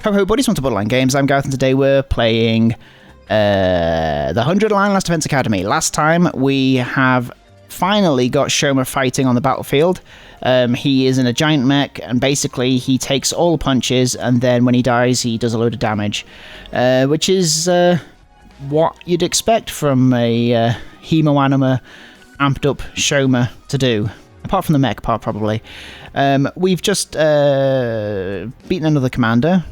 Ho ho buddies, welcome to Borderline Games. I'm Gareth and today we're playing the 100 Line Last Defense Academy. Last time we have finally got Shoma fighting on the battlefield. He is in a giant mech and basically he takes all the punches and then when he dies he does a load of damage. Which is what you'd expect from a Hemoanima amped up Shoma to do. Apart from the mech part, probably. We've just beaten another commander.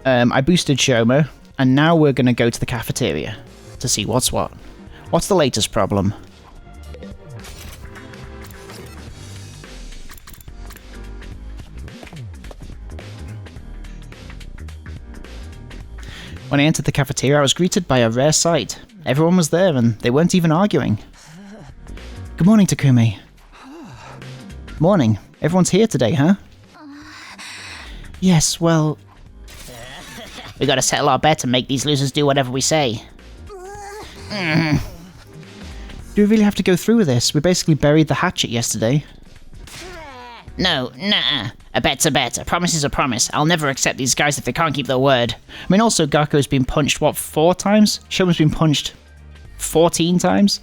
I boosted Shoma, and now we're going to go to the cafeteria to see what's what. What's the latest problem? When I entered the cafeteria, I was greeted by a rare sight. Everyone was there, and they weren't even arguing. Good morning, Takumi. Morning. Everyone's here today, huh? Yes, well... We gotta settle our bet and make these losers do whatever we say. Do we really have to go through with this? We basically buried the hatchet yesterday. No, nah. A bet's a bet. A promise is a promise. I'll never accept these guys if they can't keep their word. I mean, also, Gaku's been punched, what, 4 times? Shoma's been punched 14 times?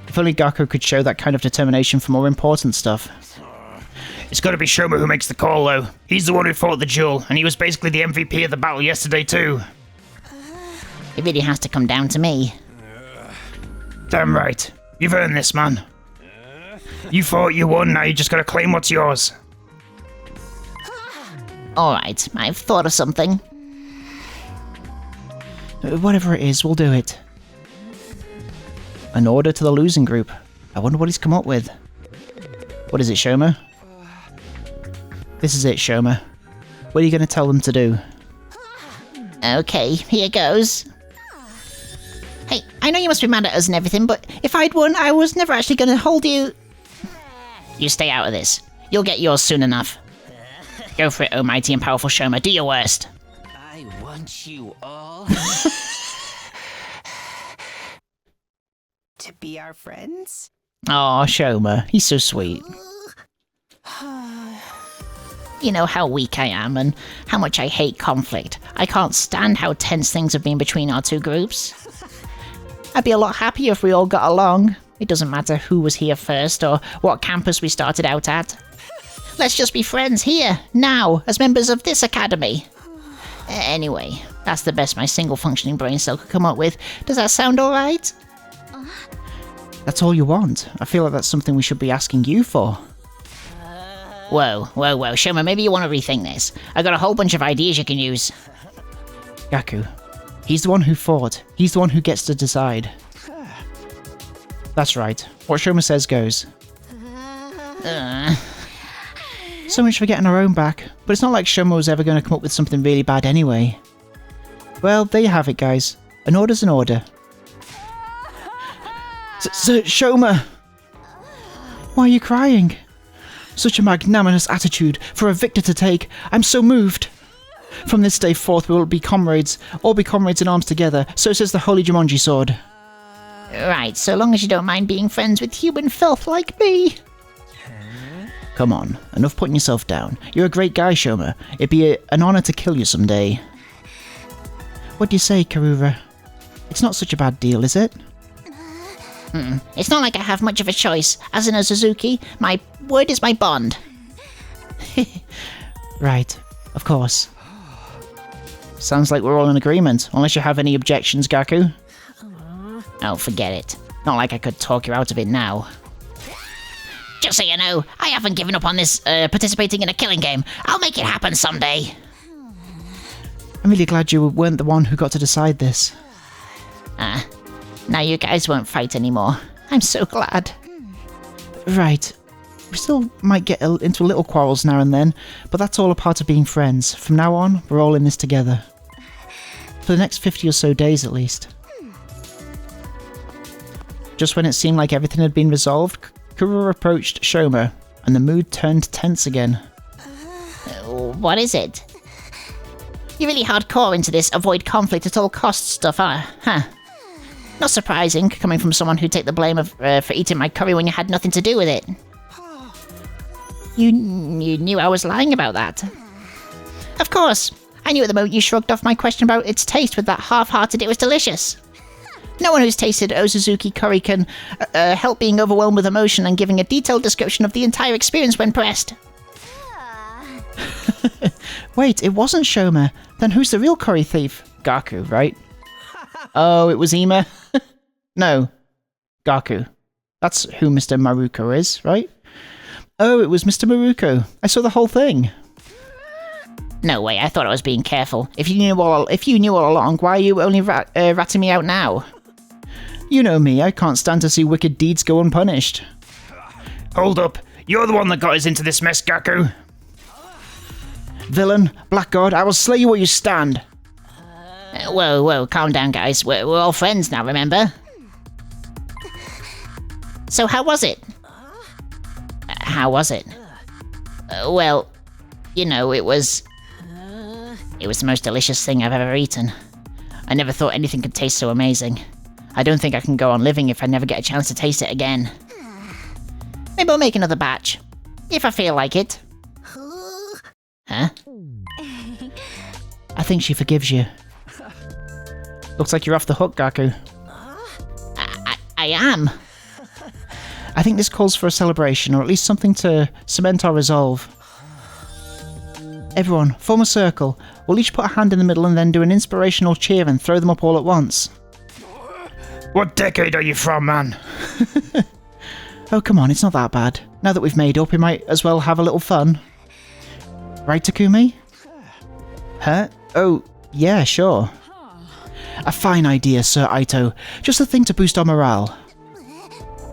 If only Gaku could show that kind of determination for more important stuff. It's gotta be Shoma who makes the call, though. He's the one who fought the duel, and he was basically the MVP of the battle yesterday, too. It really has to come down to me. Damn right. You've earned this, man. You fought, you won, now you just gotta claim what's yours. Alright, I've thought of something. Whatever it is, we'll do it. An order to the losing group. I wonder what he's come up with. What is it, Shoma? This is it, Shoma. What are you going to tell them to do? Okay, here goes. Hey, I know you must be mad at us and everything, but if I'd won, I was never actually going to hold you... You stay out of this. You'll get yours soon enough. Go for it, oh mighty and powerful Shoma. Do your worst. I want you all... to be our friends? Aw, Shoma. He's so sweet. You know how weak I am and how much I hate conflict. I can't stand how tense things have been between our two groups. I'd be a lot happier if we all got along. It doesn't matter who was here first or what campus we started out at. Let's just be friends here, now, as members of this academy. Anyway, that's the best my single functioning brain cell could come up with. Does that sound alright? That's all you want. I feel like that's something we should be asking you for. Whoa, Shoma, maybe you want to rethink this. I got a whole bunch of ideas you can use. Gaku, he's the one who fought. He's the one who gets to decide. That's right. What Shoma says goes. So much for getting our own back, but it's not like Shoma was ever going to come up with something really bad anyway. Well, there you have it, guys. An order's an order. Shoma! Why are you crying? Such a magnanimous attitude for a victor to take. I'm so moved. From this day forth we will be comrades. All be comrades in arms together. So says the Holy Jumonji sword. Right, so long as you don't mind being friends with human filth like me. Come on, enough putting yourself down. You're a great guy, Shoma. It'd be an honor to kill you someday. What do you say, Karura? It's not such a bad deal, is it? It's not like I have much of a choice. As in a Suzuki, my word is my bond. Right, of course. Sounds like we're all in agreement, unless you have any objections, Gaku. Oh, forget it. Not like I could talk you out of it now. Just so you know, I haven't given up on this participating in a killing game. I'll make it happen someday. I'm really glad you weren't the one who got to decide this. Now you guys won't fight anymore. I'm so glad. Right. We still might get into little quarrels now and then, but that's all a part of being friends. From now on, we're all in this together. For the next 50 or so days at least. Just when it seemed like everything had been resolved, Karura approached Shoma, and the mood turned tense again. What is it? You're really hardcore into this avoid conflict at all costs stuff, huh? Not surprising, coming from someone who'd take the blame for eating my curry when you had nothing to do with it. You knew I was lying about that. Of course. I knew at the moment you shrugged off my question about its taste with that half-hearted "it was delicious." No one who's tasted Ozuzuki curry can help being overwhelmed with emotion and giving a detailed description of the entire experience when pressed. Wait, it wasn't Shoma. Then who's the real curry thief? Gaku, right? Oh, it was Ima? No, Gaku. That's who Mr. Maruko is, right? Oh, it was Mr. Maruko. I saw the whole thing. No way, I thought I was being careful. If you knew all along, why are you only ratting me out now? You know me, I can't stand to see wicked deeds go unpunished. Hold up, you're the one that got us into this mess, Gaku. Villain, blackguard, I will slay you where you stand. Whoa, calm down, guys. We're all friends now, remember? So how was it? How was it? Well, you know, it was the most delicious thing I've ever eaten. I never thought anything could taste so amazing. I don't think I can go on living if I never get a chance to taste it again. Maybe I'll make another batch. If I feel like it. Huh? I think she forgives you. Looks like you're off the hook, Gaku. I am. I think this calls for a celebration, or at least something to cement our resolve. Everyone, form a circle. We'll each put a hand in the middle and then do an inspirational cheer and throw them up all at once. What decade are you from, man? Oh, come on, it's not that bad. Now that we've made up, we might as well have a little fun. Right, Takumi? Huh? Oh, yeah, sure. A fine idea, Sir Aito. Just a thing to boost our morale.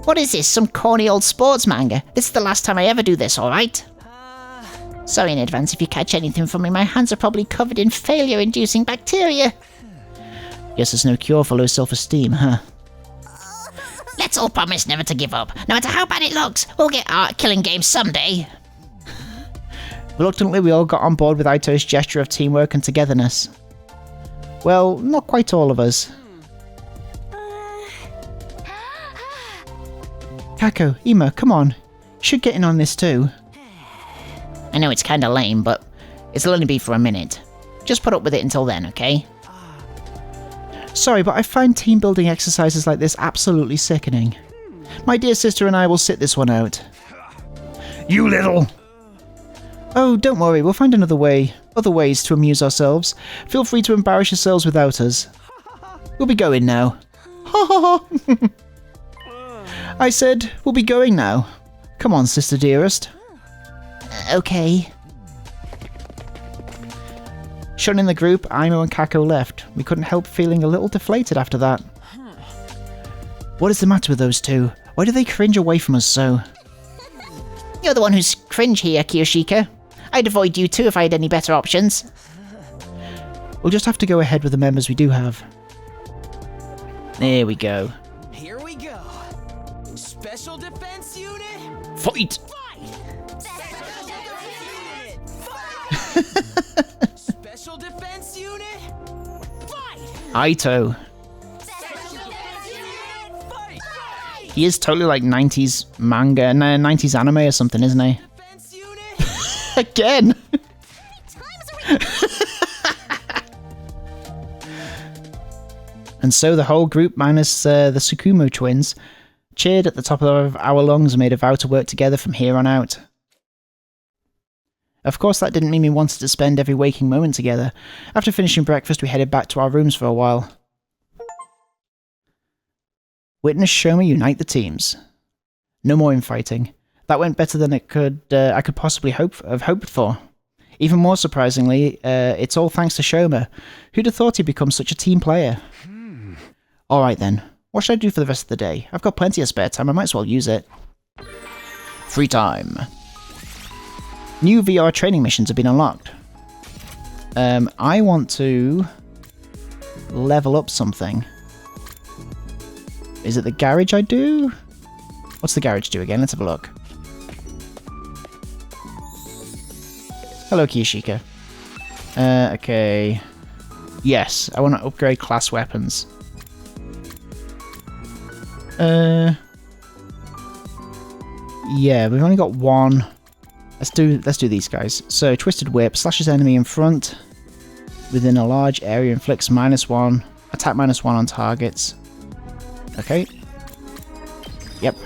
What is this, some corny old sports manga? This is the last time I ever do this, alright? Sorry in advance if you catch anything from me. My hands are probably covered in failure-inducing bacteria. Guess there's no cure for low self-esteem, huh? Let's all promise never to give up. No matter how bad it looks, we'll get our killing game someday. Reluctantly, we all got on board with Aito's gesture of teamwork and togetherness. Well, not quite all of us. Kako, Ima, come on. You should get in on this too. I know it's kinda lame, but it'll only be for a minute. Just put up with it until then, okay? Sorry, but I find team-building exercises like this absolutely sickening. My dear sister and I will sit this one out. You little... Oh, don't worry, we'll find another way. Other ways to amuse ourselves. Feel free to embarrass yourselves without us. We'll be going now. Ha ha ha! I said, we'll be going now. Come on, sister dearest. Okay. Shunning the group, Aimo and Kako left. We couldn't help feeling a little deflated after that. What is the matter with those two? Why do they cringe away from us so? You're the one who's cringe here, Kiyoshika. I'd avoid you too if I had any better options. We'll just have to go ahead with the members we do have. There we go. Here we go. Special Defense Unit. Fight! Special Defense Unit. Fight! Aito. Fight! He is totally like 90s manga, no, 90s anime or something, isn't he? Defense Unit. Again! And so the whole group, minus the Tsukumo twins, cheered at the top of our lungs and made a vow to work together from here on out. Of course, that didn't mean we wanted to spend every waking moment together. After finishing breakfast, we headed back to our rooms for a while. Witness Shoma unite the teams. No more infighting. That went better than I could possibly have hoped for. Even more surprisingly, it's all thanks to Shoma. Who'd have thought he'd become such a team player? Alright then, what should I do for the rest of the day? I've got plenty of spare time, I might as well use it. Free time. New VR training missions have been unlocked. I want to level up something. Is it the garage I do? What's the garage do again? Let's have a look. Hello, Kiyoshika. Okay. Yes, I want to upgrade class weapons. Yeah, we've only got one. Let's do these guys. So, Twisted Whip, slashes enemy in front. within a large area inflicts -1, attack -1 on targets. Okay. Yep.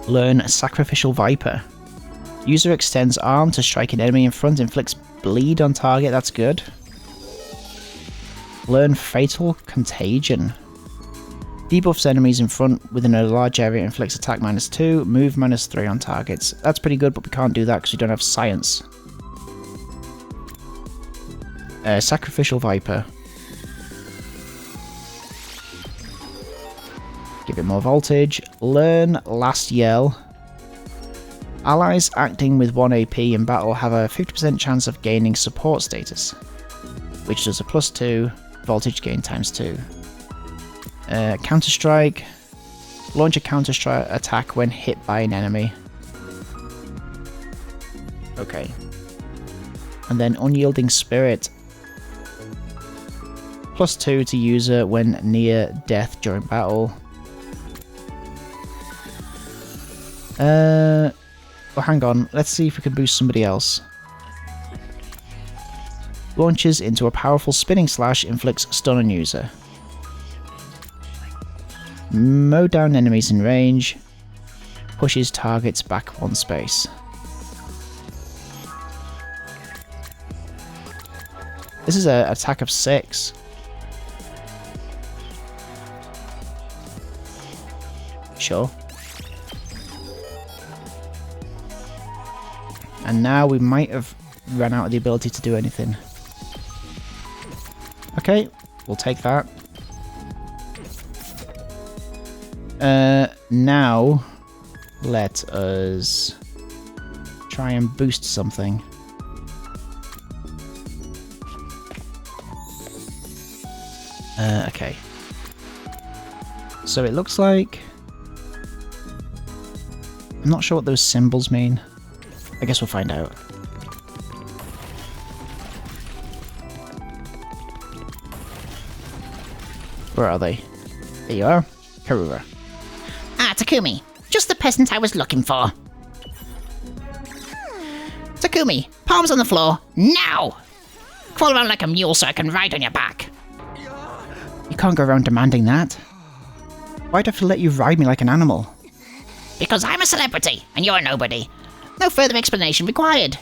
Learn Sacrificial Viper. User extends arm to strike an enemy in front, inflicts bleed on target, that's good. Learn Fatal Contagion. Debuffs enemies in front within a large area, inflicts attack -2, move -3 on targets. That's pretty good, but we can't do that because we don't have science. Sacrificial Viper. Give it more voltage. Learn Last Yell. Allies acting with 1 AP in battle have a 50% chance of gaining support status, which does a +2 voltage gain ×2. Counter-Strike. Launch a counter-strike attack when hit by an enemy. Okay. And then Unyielding Spirit. +2 to user when near death during battle. Well, hang on. Let's see if we can boost somebody else. Launches into a powerful spinning slash, inflicts stun on user. Mow down enemies in range. Pushes targets back 1 space. This is an attack of 6. Sure. And now we might have run out of the ability to do anything. Okay, we'll take that. Now, let us try and boost something. Okay. So it looks like... I'm not sure what those symbols mean. I guess we'll find out. Where are they? There you are. Karura. Ah, Takumi. Just the peasant I was looking for. Takumi, palms on the floor, now! Crawl around like a mule so I can ride on your back. You can't go around demanding that. Why'd I have to let you ride me like an animal? Because I'm a celebrity, and you're a nobody. No further explanation required.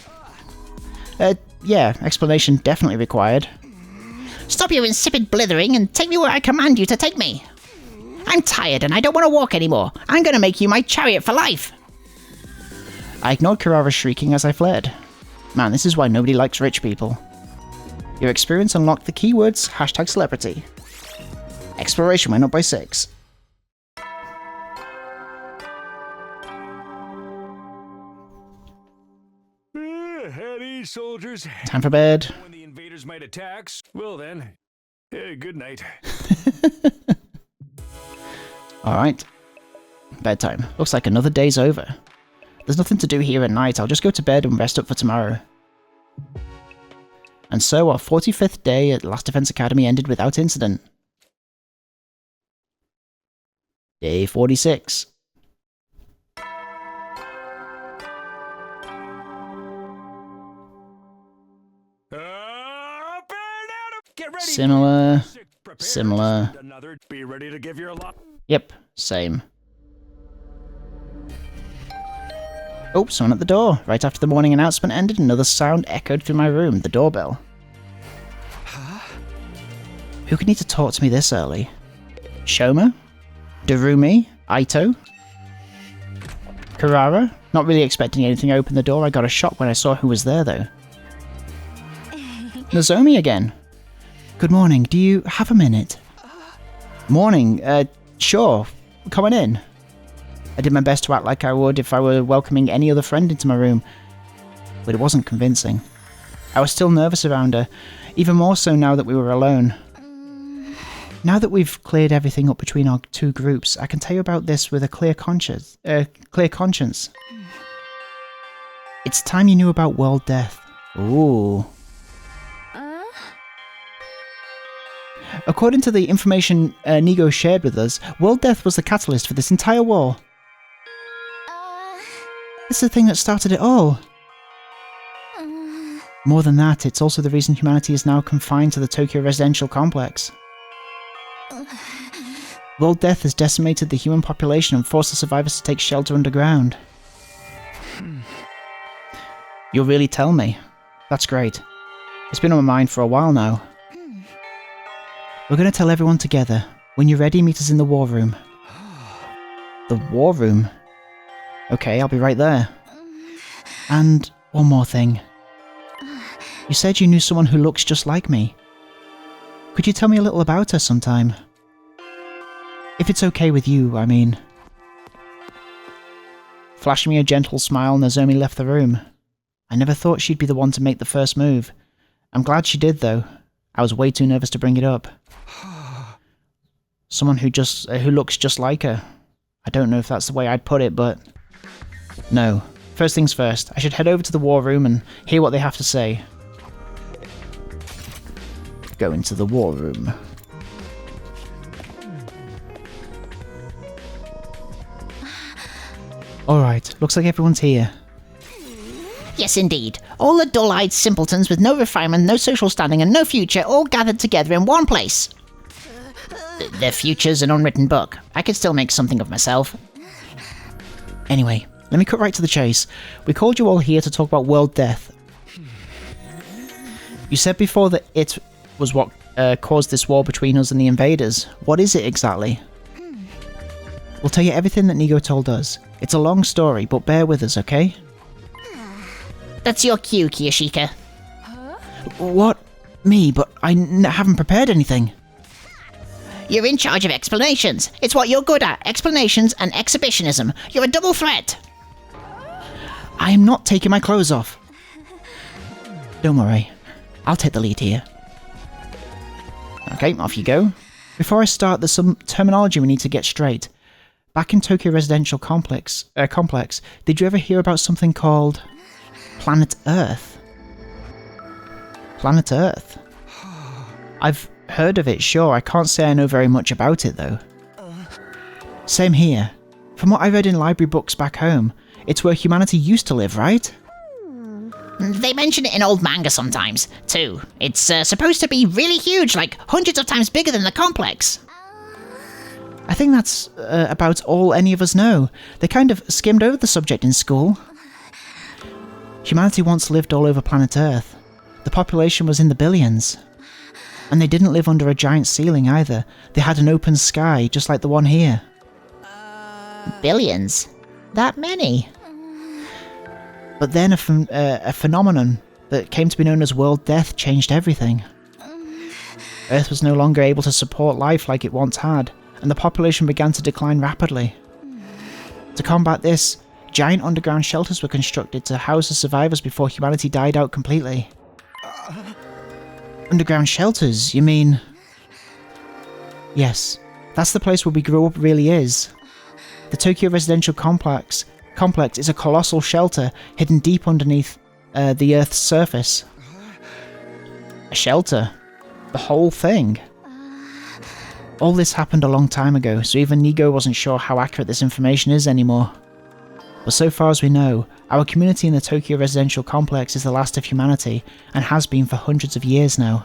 Yeah, explanation definitely required. Stop your insipid blithering and take me where I command you to take me. I'm tired and I don't want to walk anymore. I'm going to make you my chariot for life. I ignored Karara's shrieking as I fled. Man, this is why nobody likes rich people. Your experience unlocked the keywords #celebrity. Exploration went up by 6. Howdy, soldiers. Time for bed. When the invaders might attack. Well then, good night. Alright. Bedtime. Looks like another day's over. There's nothing to do here at night. I'll just go to bed and rest up for tomorrow. And so our 45th day at Last Defense Academy ended without incident. Day 46. Get ready. Similar. Prepare. Similar. Another. Be ready to give your lot. Yep, same. Oh, someone at the door. Right after the morning announcement ended, another sound echoed through my room, the doorbell. Huh? Who could need to talk to me this early? Shoma? Darumi? Aito? Karara? Not really expecting anything to open the door. I got a shock when I saw who was there, though. Nozomi again. Good morning. Do you have a minute? Morning. Sure. Come on in. I did my best to act like I would if I were welcoming any other friend into my room, but it wasn't convincing. I was still nervous around her, even more so now that we were alone. Now that we've cleared everything up between our two groups, I can tell you about this with a clear conscience. It's time you knew about World Death. Ooh. According to the information Nigo shared with us, World Death was the catalyst for this entire war. It's the thing that started it all. More than that, it's also the reason humanity is now confined to the Tokyo residential complex. World Death has decimated the human population and forced the survivors to take shelter underground. You'll really tell me? That's great. It's been on my mind for a while now. We're going to tell everyone together. When you're ready, meet us in the war room. The war room? Okay, I'll be right there. And one more thing. You said you knew someone who looks just like me. Could you tell me a little about her sometime? If it's okay with you, I mean. Flashing me a gentle smile, Nozomi left the room. I never thought she'd be the one to make the first move. I'm glad she did, though. I was way too nervous to bring it up. Someone who looks just like her. I don't know if that's the way I'd put it, but... No. First things first, I should head over to the war room and hear what they have to say. Go into the war room. Alright, looks like everyone's here. Yes, indeed. All the dull-eyed simpletons with no refinement, no social standing, and no future, all gathered together in one place. Their future's an unwritten book. I could still make something of myself. Anyway, let me cut right to the chase. We called you all here to talk about World Death. You said before that it was what caused this war between us and the invaders. What is it exactly? We'll tell you everything that Nigo told us. It's a long story, but bear with us, okay? That's your cue, Kiyoshika. What? Me? But I haven't prepared anything. You're in charge of explanations. It's what you're good at, explanations and exhibitionism. You're a double threat. I am not taking my clothes off. Don't worry. I'll take the lead here. Okay, off you go. Before I start, there's some terminology we need to get straight. Back in Tokyo Residential Complex, did you ever hear about something called Planet Earth? Planet Earth? I've heard of it, sure. I can't say I know very much about it, though. Same here. From what I read in library books back home, it's where humanity used to live, right? They mention it in old manga sometimes, too. It's supposed to be really huge, like hundreds of times bigger than the complex. I think that's about all any of us know. They kind of skimmed over the subject in school. Humanity once lived all over planet Earth. The population was in the billions. And they didn't live under a giant ceiling either. They had an open sky, just like the one here. Billions? That many? But then a phenomenon that came to be known as World Death changed everything. Earth was no longer able to support life like it once had, and the population began to decline rapidly. To combat this, giant underground shelters were constructed to house the survivors before humanity died out completely. Underground shelters, you mean? Yes, that's the place where we grew up really is. The Tokyo Residential Complex is a colossal shelter hidden deep underneath the Earth's surface. A shelter? The whole thing? All this happened a long time ago, so even Nigo wasn't sure how accurate this information is anymore. But so far as we know, our community in the Tokyo Residential Complex is the last of humanity, and has been for hundreds of years now.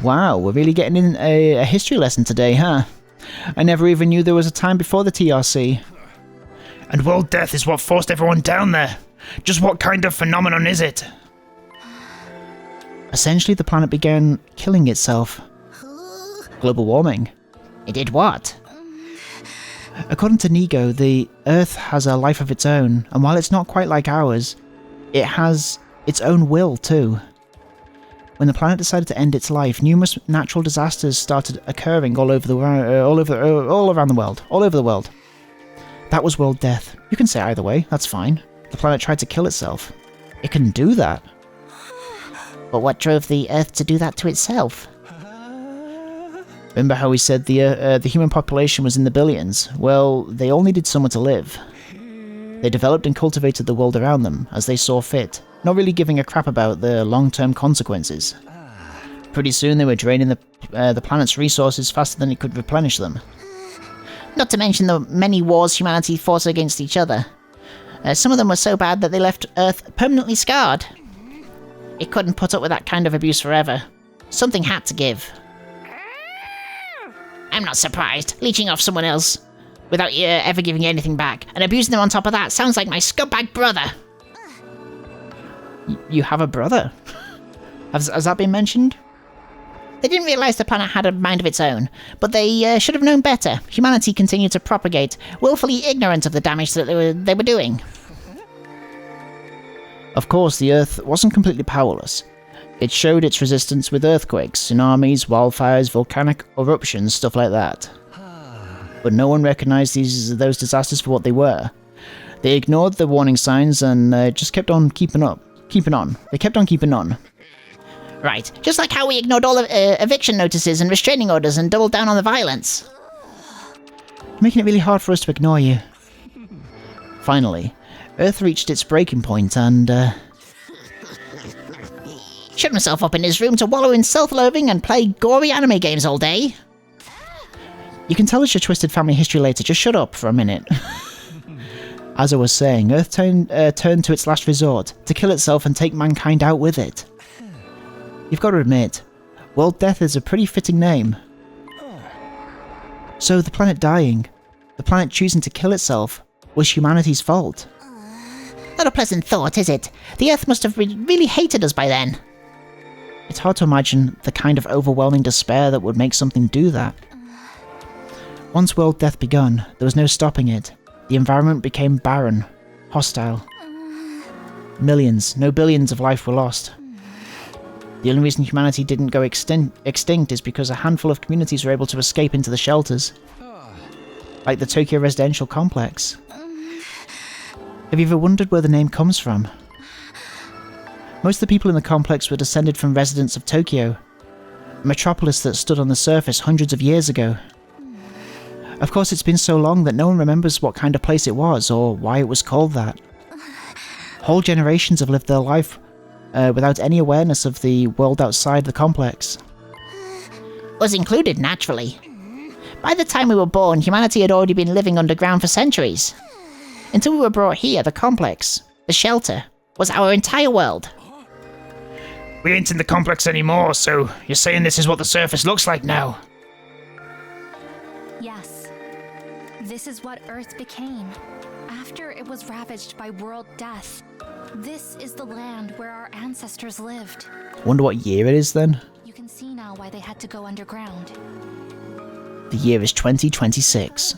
Wow, we're really getting in a history lesson today, huh? I never even knew there was a time before the TRC. And World Death is what forced everyone down there. Just what kind of phenomenon is it? Essentially, the planet began killing itself. Global warming. It did what? According to Nigo, the Earth has a life of its own, and while it's not quite like ours, it has its own will too. When the planet decided to end its life, numerous natural disasters started occurring all around the world. That was World Death. You can say either way, that's fine. The planet tried to kill itself. It can do that. But what drove the Earth to do that to itself? Remember how we said the human population was in the billions? Well, they all needed somewhere to live. They developed and cultivated the world around them, as they saw fit, not really giving a crap about the long-term consequences. Pretty soon they were draining the planet's resources faster than it could replenish them. Not to mention the many wars humanity fought against each other. Some of them were so bad that they left Earth permanently scarred. It couldn't put up with that kind of abuse forever. Something had to give. I'm not surprised. Leeching off someone else without ever giving anything back, and abusing them on top of that sounds like my scumbag brother. You have a brother? Has that been mentioned? They didn't realize the planet had a mind of its own, but they should have known better. Humanity continued to propagate, willfully ignorant of the damage that they were doing. Of course, the Earth wasn't completely powerless. It showed its resistance with earthquakes, tsunamis, wildfires, volcanic eruptions, stuff like that. But no one recognized those disasters for what they were. They ignored the warning signs and just kept on keeping on. They kept on keeping on. Right, just like how we ignored all eviction notices and restraining orders and doubled down on the violence. Making it really hard for us to ignore you. Finally, Earth reached its breaking point and, shut himself up in his room to wallow in self-loathing and play gory anime games all day. You can tell us your twisted family history later, just shut up for a minute. As I was saying, Earth turned to its last resort, to kill itself and take mankind out with it. You've got to admit, World Death is a pretty fitting name. So the planet dying, the planet choosing to kill itself, was humanity's fault. Not a pleasant thought, is it? The Earth must have really hated us by then. It's hard to imagine the kind of overwhelming despair that would make something do that. Once World Death begun, there was no stopping it. The environment became barren, hostile. Millions, no billions of life were lost. The only reason humanity didn't go extinct is because a handful of communities were able to escape into the shelters. Like the Tokyo residential complex. Have you ever wondered where the name comes from? Most of the people in the complex were descended from residents of Tokyo, a metropolis that stood on the surface hundreds of years ago. Of course, it's been so long that no one remembers what kind of place it was, or why it was called that. Whole generations have lived their life without any awareness of the world outside the complex. Us included, naturally. By the time we were born, humanity had already been living underground for centuries. Until we were brought here, the complex, the shelter, was our entire world. We ain't in the complex anymore, so you're saying this is what the surface looks like now? Yes. This is what Earth became, after it was ravaged by world death. This is the land where our ancestors lived. Wonder what year it is then? You can see now why they had to go underground. The year is 2026.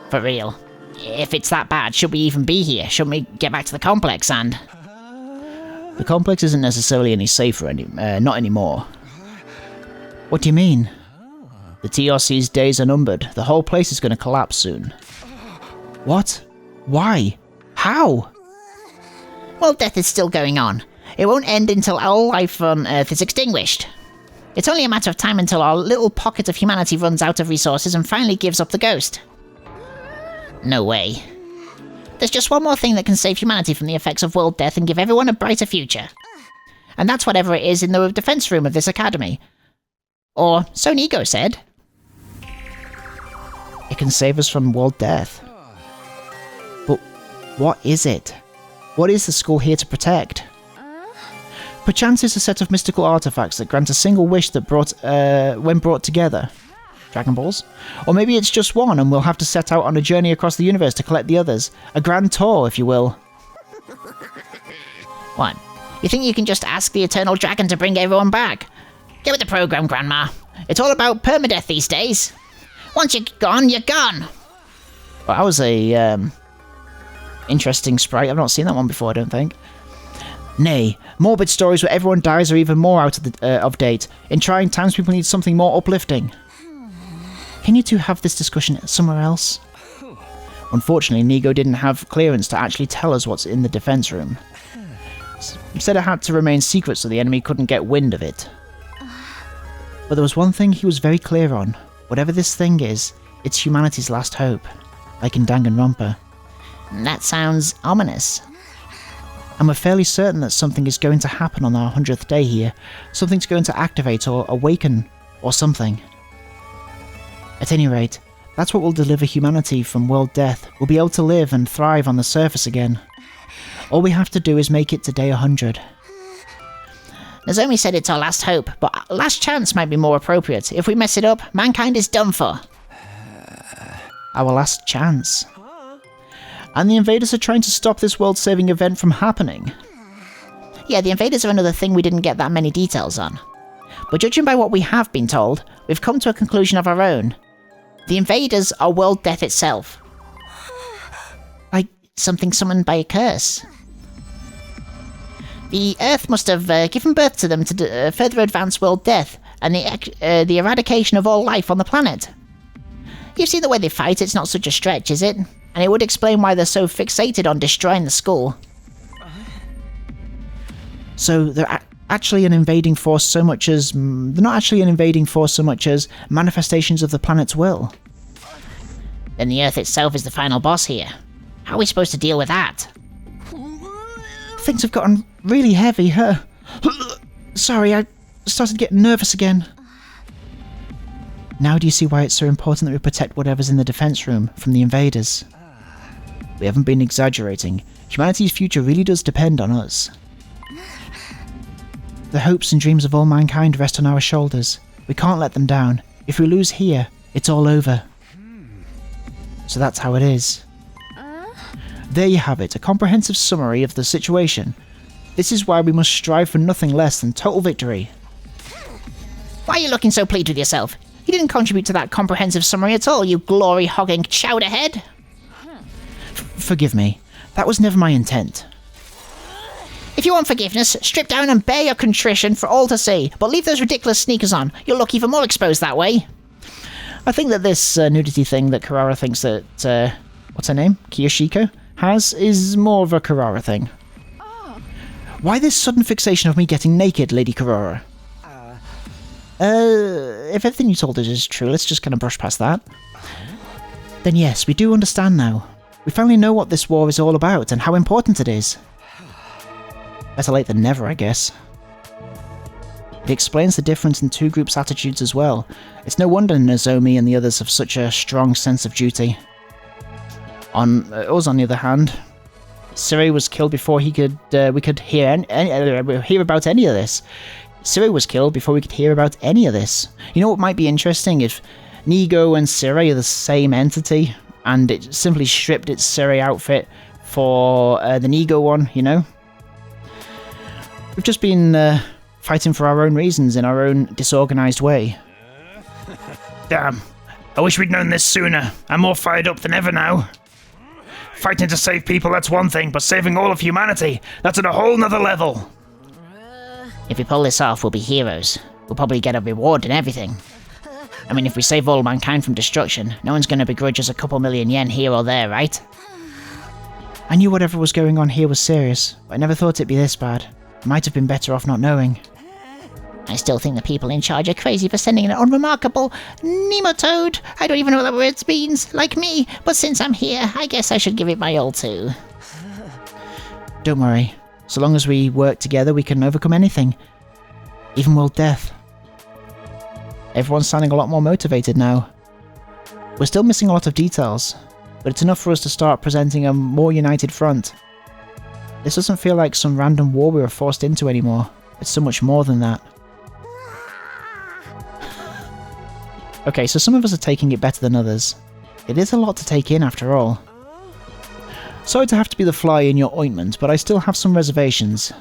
For real. If it's that bad, should we even be here? Shouldn't we get back to the complex and... The complex isn't necessarily any safer not anymore. What do you mean? The TRC's days are numbered. The whole place is going to collapse soon. What? Why? How? Well, death is still going on. It won't end until all life on Earth is extinguished. It's only a matter of time until our little pocket of humanity runs out of resources and finally gives up the ghost. No way. There's just one more thing that can save humanity from the effects of world death and give everyone a brighter future. And that's whatever it is in the defense room of this academy. Or so Nigo said. It can save us from world death. But what is it? What is the school here to protect? Perchance it's a set of mystical artifacts that grant a single wish that when brought together. Dragon Balls? Or maybe it's just one and we'll have to set out on a journey across the universe to collect the others. A grand tour, if you will. What? You think you can just ask the Eternal Dragon to bring everyone back? Get with the program, Grandma. It's all about permadeath these days. Once you're gone, you're gone. Well, that was a interesting sprite. I've not seen that one before, I don't think. Nay, morbid stories where everyone dies are even more out of date. In trying times, people need something more uplifting. Can you two have this discussion somewhere else? Unfortunately, Nigo didn't have clearance to actually tell us what's in the defense room. Instead, it had to remain secret so the enemy couldn't get wind of it. But there was one thing he was very clear on. Whatever this thing is, it's humanity's last hope. Like in Danganronpa. That sounds ominous. And we're fairly certain that something is going to happen on our 100th day here. Something's going to activate or awaken or something. At any rate, that's what will deliver humanity from world death. We'll be able to live and thrive on the surface again. All we have to do is make it to day 100. Nozomi said it's our last hope, but last chance might be more appropriate. If we mess it up, mankind is done for. Our last chance. And the invaders are trying to stop this world-saving event from happening. Yeah, the invaders are another thing we didn't get that many details on. But judging by what we have been told, we've come to a conclusion of our own. The invaders are world death itself. Like something summoned by a curse. The Earth must have given birth to them to further advance world death and the eradication of all life on the planet. You've seen the way they fight, it's not such a stretch, is it? And it would explain why they're so fixated on destroying the school. So they're actually an invading force so much as... They're not actually an invading force so much as manifestations of the planet's will. Then the Earth itself is the final boss here. How are we supposed to deal with that? Things have gotten really heavy, huh? Sorry, I started getting nervous again. Now do you see why it's so important that we protect whatever's in the defense room from the invaders? We haven't been exaggerating. Humanity's future really does depend on us. The hopes and dreams of all mankind rest on our shoulders. We can't let them down. If we lose here, it's all over. So that's how it is. There you have it, a comprehensive summary of the situation. This is why we must strive for nothing less than total victory. Why are you looking so pleased with yourself? You didn't contribute to that comprehensive summary at all, you glory-hogging chowderhead. Forgive me. That was never my intent. If you want forgiveness, strip down and bear your contrition for all to see, but leave those ridiculous sneakers on. You'll look even more exposed that way. I think that this nudity thing that Kurara thinks that, what's her name? Kiyoshiko? Has is more of a Kurara thing. Why this sudden fixation of me getting naked, Lady Kurara? If everything you told us is true, let's just kind of brush past that. Then yes, we do understand now. We finally know what this war is all about and how important it is. Better late than never, I guess. It explains the difference in two groups' attitudes as well. It's no wonder Nozomi and the others have such a strong sense of duty. On us, on the other hand, Siri was killed before we could hear about any of this. Siri was killed before we could hear about any of this. You know what might be interesting? If Nigo and Siri are the same entity, and it simply stripped its Siri outfit for the Nigo one, you know? We've just been fighting for our own reasons in our own disorganized way. Damn. I wish we'd known this sooner. I'm more fired up than ever now. Fighting to save people, that's one thing, but saving all of humanity, that's at a whole nother level. If we pull this off, we'll be heroes. We'll probably get a reward and everything. I mean, if we save all mankind from destruction, no one's gonna begrudge us a couple million yen here or there, right? I knew whatever was going on here was serious, but I never thought it'd be this bad. I might have been better off not knowing. I still think the people in charge are crazy for sending an unremarkable nematode. I don't even know what that word means, like me, but since I'm here, I guess I should give it my all too. Don't worry. So long as we work together, we can overcome anything. Even world death. Everyone's sounding a lot more motivated now. We're still missing a lot of details, but it's enough for us to start presenting a more united front. This doesn't feel like some random war we were forced into anymore. It's so much more than that. Okay, so some of us are taking it better than others. It is a lot to take in after all. Sorry to have to be the fly in your ointment, but I still have some reservations.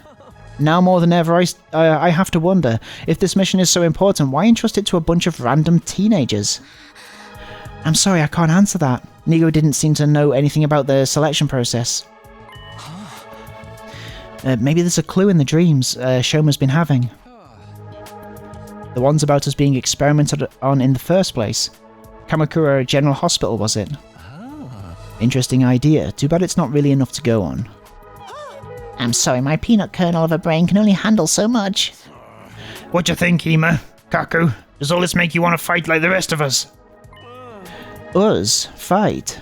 Now more than ever, I have to wonder, if this mission is so important, why entrust it to a bunch of random teenagers? I'm sorry, I can't answer that. Nigo didn't seem to know anything about the selection process. Maybe there's a clue in the dreams Shoma's been having. The ones about us being experimented on in the first place. Kamakura General Hospital, was it? Interesting idea. Too bad it's not really enough to go on. I'm sorry, my peanut kernel of a brain can only handle so much. What do you think, Ima? Kaku? Does all this make you want to fight like the rest of us? Us? Fight?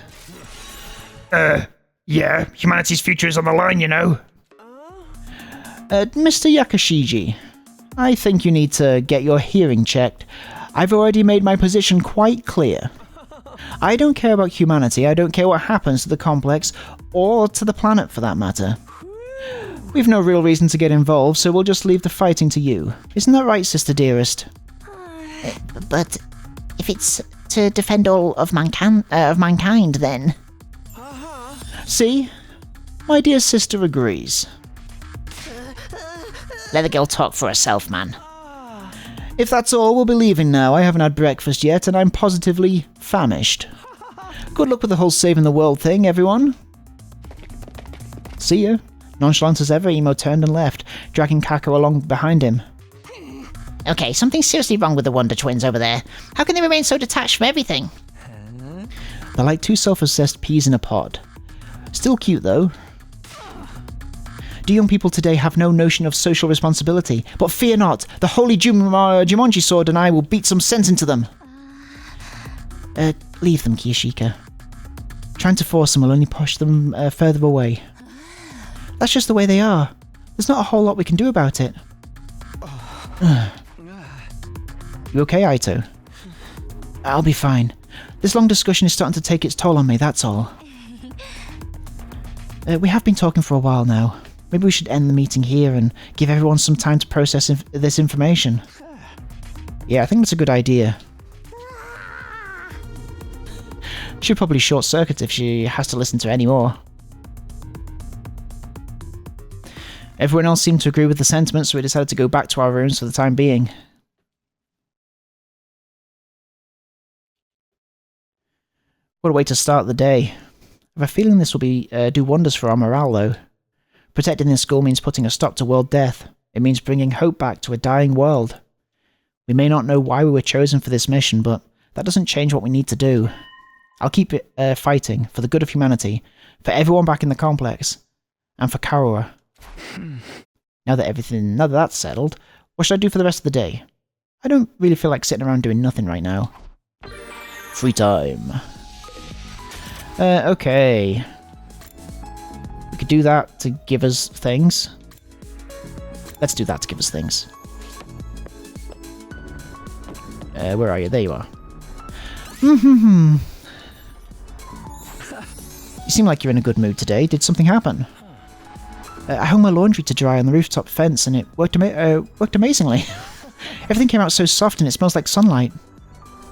Yeah. Humanity's future is on the line, you know. Mr. Yakashiji, I think you need to get your hearing checked. I've already made my position quite clear. I don't care about humanity, I don't care what happens to the complex, or to the planet for that matter. We've no real reason to get involved, so we'll just leave the fighting to you. Isn't that right, sister dearest? But if it's to defend all of mankind, then... See? My dear sister agrees. Let the girl talk for herself, man. If that's all, we'll be leaving now. I haven't had breakfast yet, and I'm positively famished. Good luck with the whole saving the world thing, everyone. See ya. Nonchalant as ever, Emo turned and left, dragging Kako along behind him. Okay, something's seriously wrong with the Wonder Twins over there. How can they remain so detached from everything? They're like two self-obsessed peas in a pod. Still cute, though. Do young people today have no notion of social responsibility? But fear not, the holy Jumonji sword and I will beat some sense into them. Leave them, Kiyashika. Trying to force them will only push them further away. That's just the way they are. There's not a whole lot we can do about it. You okay, Aito? I'll be fine. This long discussion is starting to take its toll on me, that's all. We have been talking for a while now. Maybe we should end the meeting here and give everyone some time to process this information. Yeah, I think that's a good idea. She'll probably short-circuit if she has to listen to any more. Everyone else seemed to agree with the sentiment, so we decided to go back to our rooms for the time being. What a way to start the day. I have a feeling this will do wonders for our morale, though. Protecting this school means putting a stop to world death. It means bringing hope back to a dying world. We may not know why we were chosen for this mission, but that doesn't change what we need to do. I'll keep fighting for the good of humanity, for everyone back in the complex, and for Karua. Now that that's settled, what should I do for the rest of the day? I don't really feel like sitting around doing nothing right now. Free time. Okay. We could do that to give us things. Let's do that to give us things. Where are you? There you are. You seem like you're in a good mood today. Did something happen? I hung my laundry to dry on the rooftop fence and it worked amazingly. Everything came out so soft and it smells like sunlight.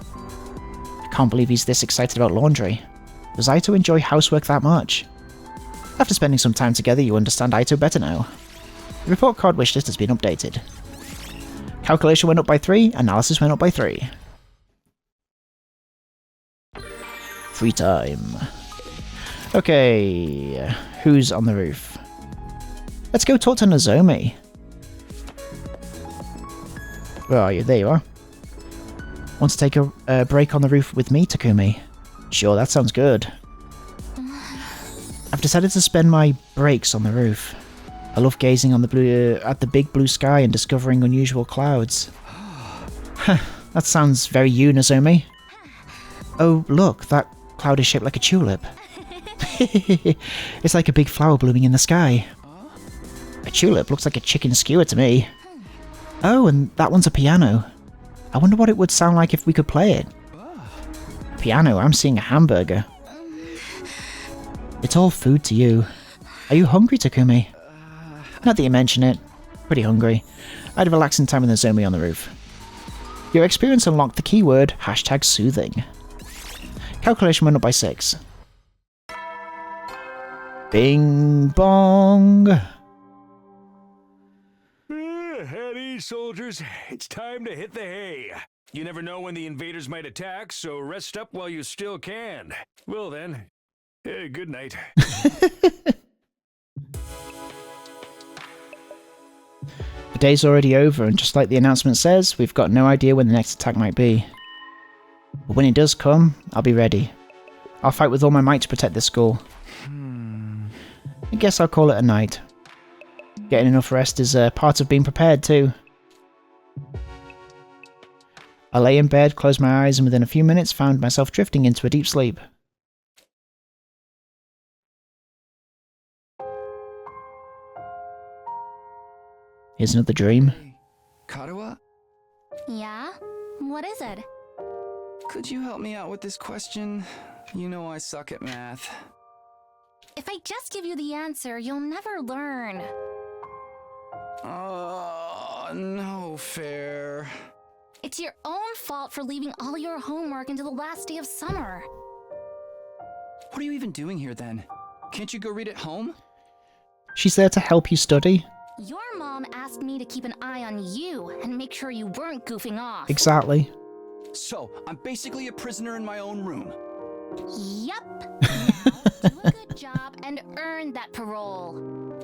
I can't believe he's this excited about laundry. Does Aito enjoy housework that much? After spending some time together, you understand Aito better now. The report card wishlist has been updated. Calculation went up by 3, analysis went up by 3. Free time. Okay, who's on the roof? Let's go talk to Nozomi. Where are you? There you are. Want to take a break on the roof with me, Takumi? Sure, that sounds good. I've decided to spend my breaks on the roof. I love gazing on at the big blue sky and discovering unusual clouds. That sounds very you, Nozomi. Oh, look, that cloud is shaped like a tulip. It's like a big flower blooming in the sky. A tulip looks like a chicken skewer to me. Oh, and that one's a piano. I wonder what it would sound like if we could play it. Piano, I'm seeing a hamburger. It's all food to you. Are you hungry, Takumi? Not that you mention it. Pretty hungry. I had a relaxing time with Nozomi on the roof. Your experience unlocked the keyword #soothing. Calculation went up by 6. Bing bong. At ease, soldiers. It's time to hit the hay. You never know when the invaders might attack, so rest up while you still can. Well then, good night. The day's already over, and just like the announcement says, we've got no idea when the next attack might be. But when it does come, I'll be ready. I'll fight with all my might to protect this school. I guess I'll call it a night. Getting enough rest is a part of being prepared too. I lay in bed, closed my eyes, and within a few minutes found myself drifting into a deep sleep. Here's another dream. Hey, Karuha? Yeah? What is it? Could you help me out with this question? You know I suck at math. If I just give you the answer, you'll never learn. No fair. It's your own fault for leaving all your homework until the last day of summer. What are you even doing here then? Can't you go read at home? She's there to help you study. Your mom asked me to keep an eye on you and make sure you weren't goofing off. Exactly. So, I'm basically a prisoner in my own room. Yup. Now, do a good job and earn that parole.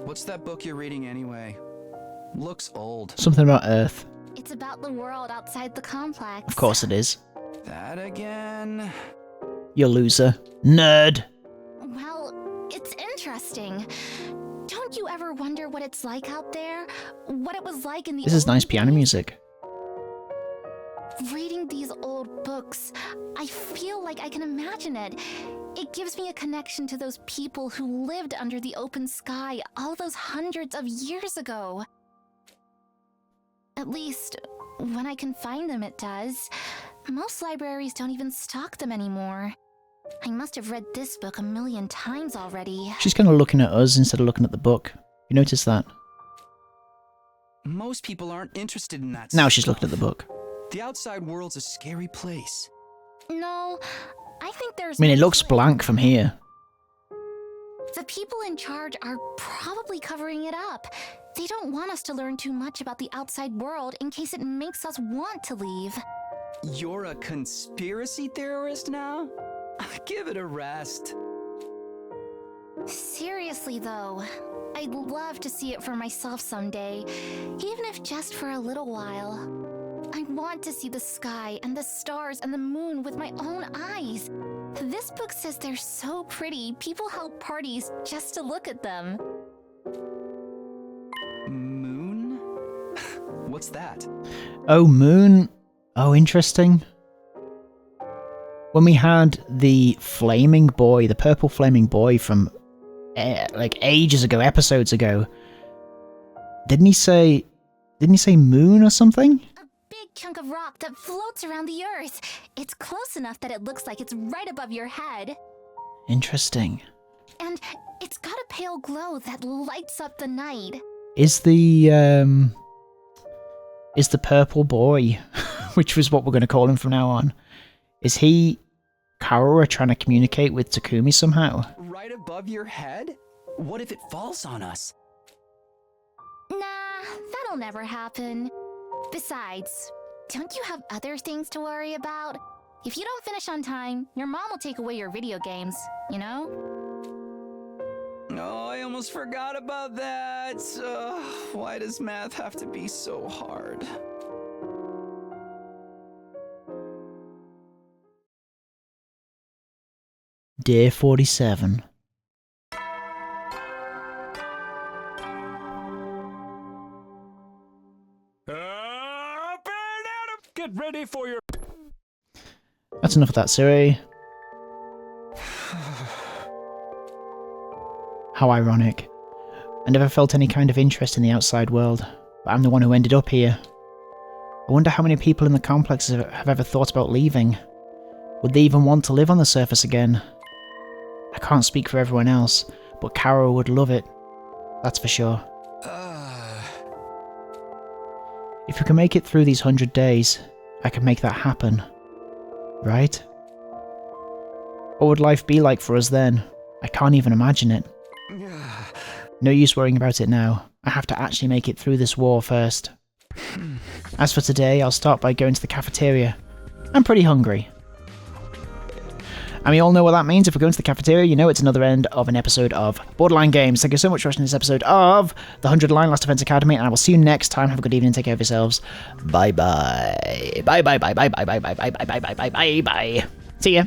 What's that book you're reading anyway? Looks old. Something about Earth. It's about the world outside the complex. Of course it is. That again? You loser. Nerd. Well, it's interesting. Don't you ever wonder what it's like out there? What it was like in the This is olden nice piano days? music. Reading these old books, I feel like I can imagine it. It gives me a connection to those people who lived under the open sky all those hundreds of years ago. At least, when I can find them, it does. Most libraries don't even stock them anymore. I must have read this book a million times already. She's kind of looking at us instead of looking at the book. You notice that? Most people aren't interested in that Now stuff. she's looking at the book. The outside world's a scary place. No, I think there's... I mean, it more looks to it. blank from here. The people in charge are probably covering it up. They don't want us to learn too much about the outside world in case it makes us want to leave. You're a conspiracy theorist now? Give it a rest. Seriously, though, I'd love to see it for myself someday, even if just for a little while. I want to see the sky and the stars and the moon with my own eyes. This book says they're so pretty, people held parties just to look at them. Moon? What's that? Oh, moon. Oh, interesting. When we had the flaming boy, the purple flaming boy from like ages ago, episodes ago, didn't he say moon or something? A big chunk of rock that floats around the earth. It's close enough that it looks like it's right above your head. Interesting. And it's got a pale glow that lights up the night. Is the purple boy, which was what we're going to call him from now on, is he Karura trying to communicate with Takumi somehow? Right above your head? What if it falls on us? Nah, that'll never happen. Besides, don't you have other things to worry about? If you don't finish on time, your mom will take away your video games, you know? Oh, I almost forgot about that. Why does math have to be so hard? Dear 47. Get ready for your... That's enough of that, Siri. How ironic. I never felt any kind of interest in the outside world, but I'm the one who ended up here. I wonder how many people in the complex have ever thought about leaving. Would they even want to live on the surface again? I can't speak for everyone else, but Karura would love it. That's for sure. If we can make it through these 100 days, I can make that happen. Right? What would life be like for us then? I can't even imagine it. No use worrying about it now. I have to actually make it through this war first. As for today, I'll start by going to the cafeteria. I'm pretty hungry. And we all know what that means. If we're going to the cafeteria, you know it's another end of an episode of Borderline Games. Thank you so much for watching this episode of The 100 Line Last Defense Academy, and I will see you next time. Have a good evening. Take care of yourselves. Bye bye. Bye bye bye bye bye bye bye bye bye bye bye bye bye bye. See ya.